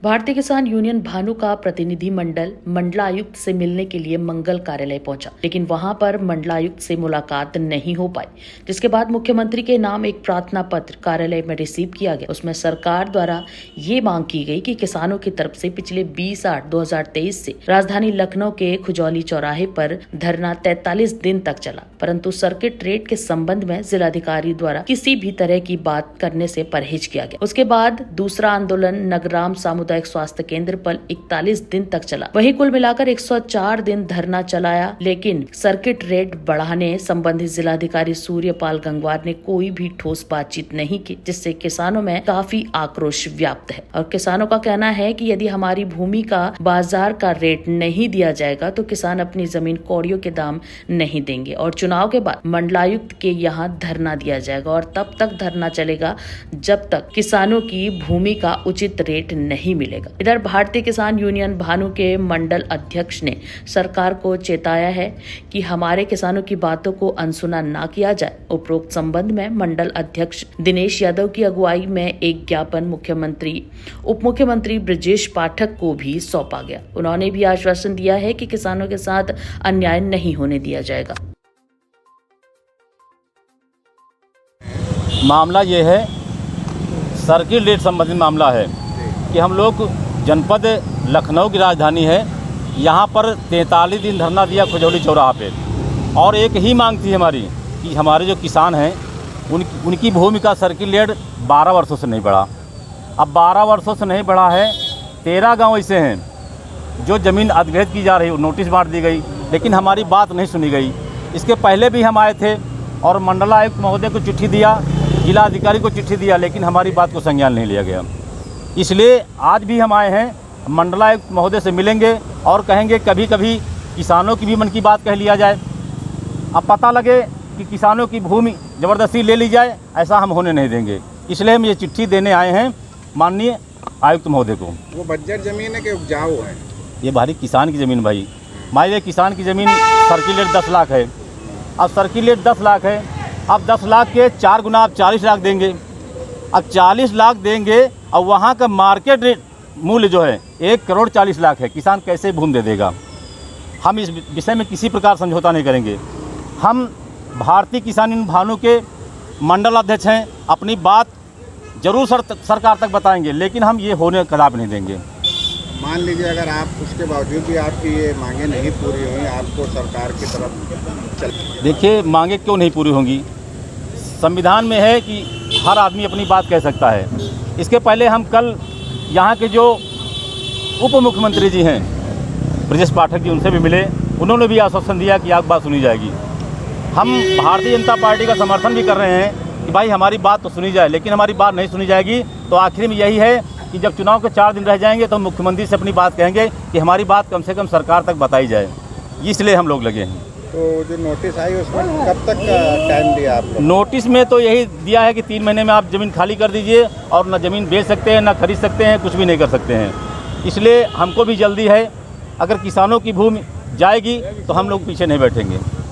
भारतीय किसान यूनियन भानु का प्रतिनिधि मंडल मंडलायुक्त से मिलने के लिए मंगल कार्यालय पहुंचा, लेकिन वहां पर मंडलायुक्त से मुलाकात नहीं हो पाई, जिसके बाद मुख्यमंत्री के नाम एक प्रार्थना पत्र कार्यालय में रिसीव किया गया। उसमें सरकार द्वारा ये मांग की गई कि किसानों की तरफ से पिछले 20/8/2023 से राजधानी लखनऊ के खुजौली चौराहे पर धरना 43 दिन तक चला, परंतु सर्किट रेट के संबंध में जिलाधिकारी द्वारा किसी भी तरह की बात करने से परहेज किया गया। उसके बाद दूसरा आंदोलन नगराम सामुदायिक स्वास्थ्य केंद्र पर 41 दिन तक चला। वहीं कुल मिलाकर 104 दिन धरना चलाया, लेकिन सर्किट रेट बढ़ाने संबंधी जिलाधिकारी सूर्यपाल गंगवार ने कोई भी ठोस बातचीत नहीं की, जिससे किसानों में काफी आक्रोश व्याप्त है। और किसानों का कहना है कि यदि हमारी भूमि का बाजार का रेट नहीं दिया जाएगा तो किसान अपनी जमीन कौड़ियों के दाम नहीं देंगे और चुनाव के बाद मंडलायुक्त के यहाँ धरना दिया जाएगा और तब तक धरना चलेगा जब तक किसानों की भूमि का उचित रेट नहीं मिलेगा। इधर भारतीय किसान यूनियन भानु के मंडल अध्यक्ष ने सरकार को चेताया है कि हमारे किसानों की बातों को अनसुना ना किया जाए। उपरोक्त संबंध में मंडल अध्यक्ष दिनेश यादव की अगुवाई में एक ज्ञापन उप मुख्यमंत्री ब्रजेश पाठक को भी सौंपा गया। उन्होंने भी आश्वासन दिया है कि किसानों के साथ अन्याय नहीं होने दिया जाएगा। मामला ये है, सर्किट रेट संबंधित मामला है कि हम लोग जनपद लखनऊ की राजधानी है, यहाँ पर 43 दिन धरना दिया खुजौली चौराहा पे, और एक ही मांग थी हमारी कि हमारे जो किसान हैं उनकी भूमि का सर्किट रेट 12 वर्षों से नहीं बढ़ा। अब 12 वर्षों से नहीं बढ़ा है। 13 गांव ऐसे हैं जो ज़मीन अधिग्रहित की जा रही, नोटिस बांट दी गई, लेकिन हमारी बात नहीं सुनी गई। इसके पहले भी हम आए थे और मंडलायुक्त महोदय को चिट्ठी दिया, जिला अधिकारी को चिट्ठी दिया, लेकिन हमारी बात को संज्ञान नहीं लिया गया। इसलिए आज भी हम आए हैं, मंडलायुक्त महोदय से मिलेंगे और कहेंगे कभी कभी किसानों की भी मन की बात कह लिया जाए। अब पता लगे कि किसानों की भूमि ज़बरदस्ती ले ली जाए, ऐसा हम होने नहीं देंगे। इसलिए हम ये चिट्ठी देने आए हैं माननीय आयुक्त महोदय को। वो बंजर ज़मीन है कि उपजाऊ है? ये भारी किसान की ज़मीन भाई, मान लीजिए किसान की ज़मीन सर्किट रेट 10 लाख है। अब सर्किट रेट 10 लाख है, अब 10 लाख के 4 गुना आप 40 लाख देंगे। अब 40 लाख देंगे और वहाँ का मार्केट रेट मूल्य जो है 1,40,00,000 है। किसान कैसे भूमि दे देगा? हम इस विषय में किसी प्रकार समझौता नहीं करेंगे। हम भारतीय किसान यूनियन भानु के मंडल अध्यक्ष हैं, अपनी बात जरूर सरकार तक बताएंगे, लेकिन हम ये होने कदापि नहीं देंगे। मान लीजिए अगर आप उसके बावजूद भी आपकी ये मांगे नहीं पूरी हुई, आपको सरकार की तरफ चल। देखिए, मांगे क्यों नहीं पूरी होंगी? संविधान में है कि हर आदमी अपनी बात कह सकता है। इसके पहले हम कल यहाँ के जो उप मुख्यमंत्री जी हैं ब्रजेश पाठक जी, उनसे भी मिले। उन्होंने भी आश्वासन दिया कि आपकी बात सुनी जाएगी। हम भारतीय जनता पार्टी का समर्थन भी कर रहे हैं कि भाई हमारी बात तो सुनी जाए, लेकिन हमारी बात नहीं सुनी जाएगी तो आखिर में यही है कि जब चुनाव के 4 दिन रह जाएंगे तो मुख्यमंत्री से अपनी बात कहेंगे कि हमारी बात कम से कम सरकार तक बताई जाए। इसलिए हम लोग लगे हैं। तो जो नोटिस आई उसमें कब तक टाइम दिया आप लोग? नोटिस में तो यही दिया है कि 3 महीने में आप ज़मीन खाली कर दीजिए, और ना ज़मीन बेच सकते हैं, ना खरीद सकते हैं, कुछ भी नहीं कर सकते हैं। इसलिए हमको भी जल्दी है। अगर किसानों की भूमि जाएगी तो हम लोग पीछे नहीं बैठेंगे।